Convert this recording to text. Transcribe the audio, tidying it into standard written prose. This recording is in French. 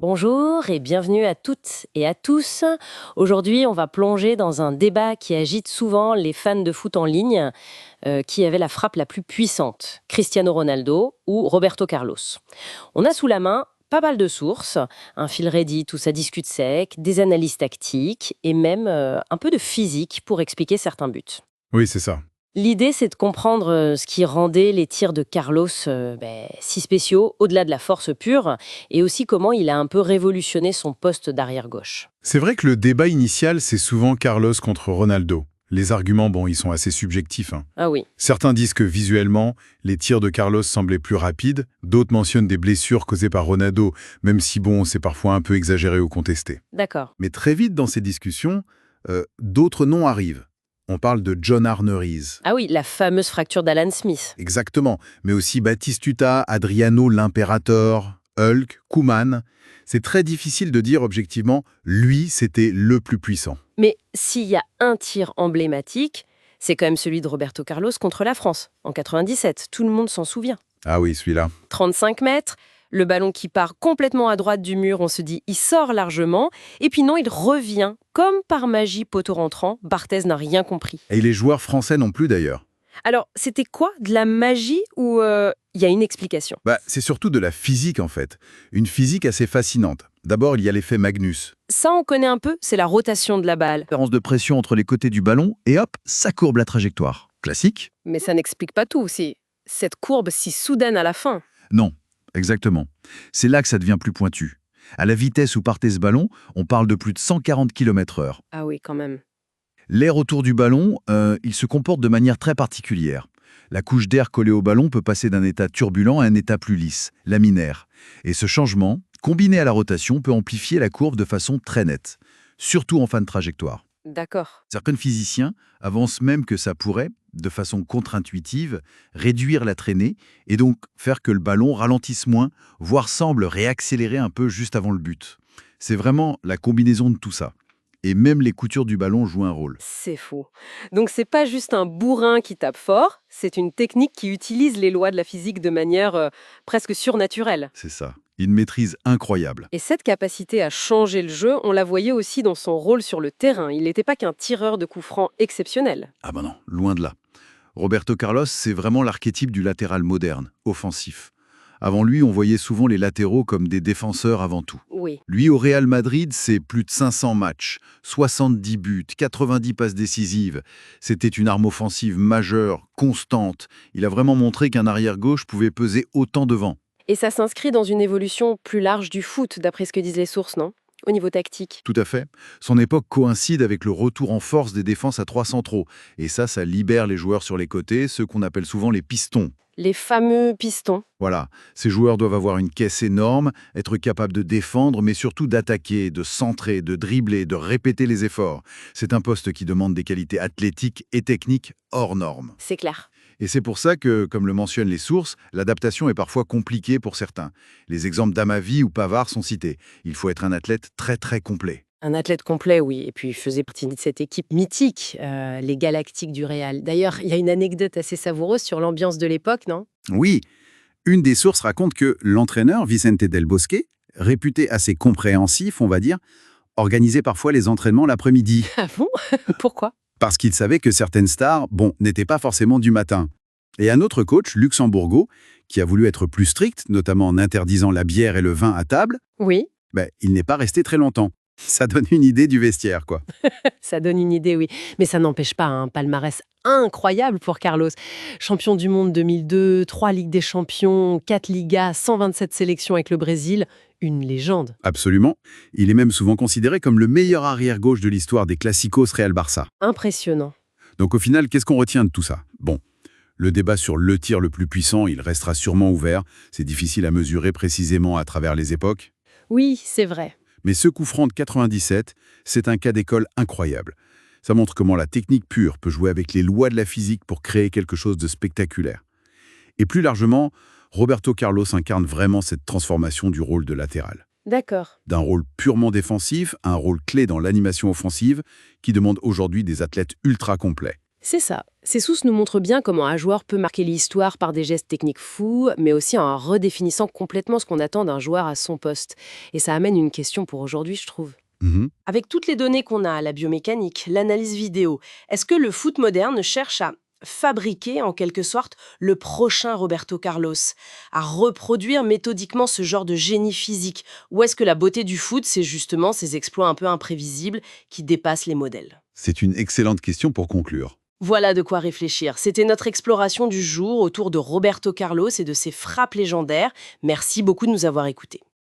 Bonjour et bienvenue à toutes et à tous. Aujourd'hui, on va plonger dans un débat qui agite souvent les fans de foot en ligne. Qui avait la frappe la plus puissante, Cristiano Ronaldo ou Roberto Carlos? On a sous la main pas mal de sources, un fil Reddit où ça discute sec, des analyses tactiques et même un peu de physique pour expliquer certains buts. Oui, c'est ça. L'idée, c'est de comprendre ce qui rendait les tirs de Carlos si spéciaux, au-delà de la force pure, et aussi comment il a un peu révolutionné son poste d'arrière-gauche. C'est vrai que le débat initial, c'est souvent Carlos contre Ronaldo. Les arguments, ils sont assez subjectifs, hein. Ah oui, Certains disent que visuellement, les tirs de Carlos semblaient plus rapides, d'autres mentionnent des blessures causées par Ronaldo, même si c'est parfois un peu exagéré ou contesté. d'accord. Mais très vite dans ces discussions, d'autres noms arrivent. On parle de John Arne Riise. Ah oui, la fameuse fracture d'Alan Smith. Exactement, mais aussi Batistuta, Adriano l'Imperator, Hulk, Koeman. C'est très difficile de dire objectivement, lui, c'était le plus puissant. Mais s'il y a un tir emblématique, c'est quand même celui de Roberto Carlos contre la France, en 97. Tout le monde s'en souvient. Ah oui, celui-là. 35 mètres, le ballon qui part complètement à droite du mur, on se dit il sort largement, et puis non, il revient, comme par magie, poteau rentrant. Barthez n'a rien compris. Et les joueurs français non plus d'ailleurs. Alors, c'était quoi? De la magie ou il y a une explication? C'est surtout de la physique en fait. Une physique assez fascinante. D'abord, il y a l'effet Magnus. Ça, on connaît un peu, c'est la rotation de la balle. Différence de pression entre les côtés du ballon et hop, ça courbe la trajectoire. Classique? Mais ça n'explique pas tout, c'est cette courbe si soudaine à la fin. Non, exactement. C'est là que ça devient plus pointu. À la vitesse où partait ce ballon, on parle de plus de 140 km/h. Ah oui, quand même. L'air autour du ballon, il se comporte de manière très particulière. La couche d'air collée au ballon peut passer d'un état turbulent à un état plus lisse, laminaire. Et ce changement, combiné à la rotation, peut amplifier la courbe de façon très nette, surtout en fin de trajectoire. D'accord. Certains physiciens avancent même que ça pourrait, de façon contre-intuitive, réduire la traînée et donc faire que le ballon ralentisse moins, voire semble réaccélérer un peu juste avant le but. C'est vraiment la combinaison de tout ça. Et même les coutures du ballon jouent un rôle. C'est faux. Donc c'est pas juste un bourrin qui tape fort, c'est une technique qui utilise les lois de la physique de manière presque surnaturelle. C'est ça. Une maîtrise incroyable. Et cette capacité à changer le jeu, on la voyait aussi dans son rôle sur le terrain. Il n'était pas qu'un tireur de coups francs exceptionnel. Ah non, loin de là. Roberto Carlos, c'est vraiment l'archétype du latéral moderne, offensif. Avant lui, on voyait souvent les latéraux comme des défenseurs avant tout. Oui. Lui, au Real Madrid, c'est plus de 500 matchs, 70 buts, 90 passes décisives. C'était une arme offensive majeure, constante. Il a vraiment montré qu'un arrière-gauche pouvait peser autant devant. Et ça s'inscrit dans une évolution plus large du foot, d'après ce que disent les sources, non? Au niveau tactique. Tout à fait. Son époque coïncide avec le retour en force des défenses à 3 centraux. Et ça libère les joueurs sur les côtés, ceux qu'on appelle souvent les pistons. Les fameux pistons. Voilà, ces joueurs doivent avoir une caisse énorme, être capables de défendre, mais surtout d'attaquer, de centrer, de dribbler, de répéter les efforts. C'est un poste qui demande des qualités athlétiques et techniques hors normes. C'est clair. Et c'est pour ça que, comme le mentionnent les sources, l'adaptation est parfois compliquée pour certains. Les exemples d'Amavi ou Pavard sont cités. Il faut être un athlète très très complet. Un athlète complet, oui. Et puis, il faisait partie de cette équipe mythique, les Galactiques du Real. D'ailleurs, il y a une anecdote assez savoureuse sur l'ambiance de l'époque, non? Oui, une des sources raconte que l'entraîneur Vicente Del Bosque, réputé assez compréhensif, on va dire, organisait parfois les entraînements l'après-midi, Ah bon? Pourquoi? parce qu'il savait que certaines stars, n'étaient pas forcément du matin. Et un autre coach, Luxembourgo, qui a voulu être plus strict, notamment en interdisant la bière et le vin à table, Oui, il n'est pas resté très longtemps. Ça donne une idée du vestiaire, quoi. ça donne une idée, oui. Mais ça n'empêche pas un palmarès incroyable pour Carlos. Champion du monde 2002, 3 Ligues des Champions, 4 Ligas, 127 sélections avec le Brésil. Une légende. Absolument. Il est même souvent considéré comme le meilleur arrière-gauche de l'histoire des Classicos Real-Barça. Impressionnant. Donc au final, qu'est-ce qu'on retient de tout ça? Le débat sur le tir le plus puissant, il restera sûrement ouvert. C'est difficile à mesurer précisément à travers les époques. Oui, c'est vrai. Mais ce coup franc de 97, c'est un cas d'école incroyable. Ça montre comment la technique pure peut jouer avec les lois de la physique pour créer quelque chose de spectaculaire. Et plus largement, Roberto Carlos incarne vraiment cette transformation du rôle de latéral. D'accord. D'un rôle purement défensif à un rôle clé dans l'animation offensive qui demande aujourd'hui des athlètes ultra complets. C'est ça. Ces sources nous montrent bien comment un joueur peut marquer l'histoire par des gestes techniques fous, mais aussi en redéfinissant complètement ce qu'on attend d'un joueur à son poste. Et ça amène une question pour aujourd'hui, je trouve. Mhm. Avec toutes les données qu'on a, la biomécanique, l'analyse vidéo, est-ce que le foot moderne cherche à fabriquer en quelque sorte le prochain Roberto Carlos, à reproduire méthodiquement ce genre de génie physique? Ou est-ce que la beauté du foot, c'est justement ces exploits un peu imprévisibles qui dépassent les modèles? C'est une excellente question pour conclure. Voilà de quoi réfléchir. C'était notre exploration du jour autour de Roberto Carlos et de ses frappes légendaires. Merci beaucoup de nous avoir écoutés.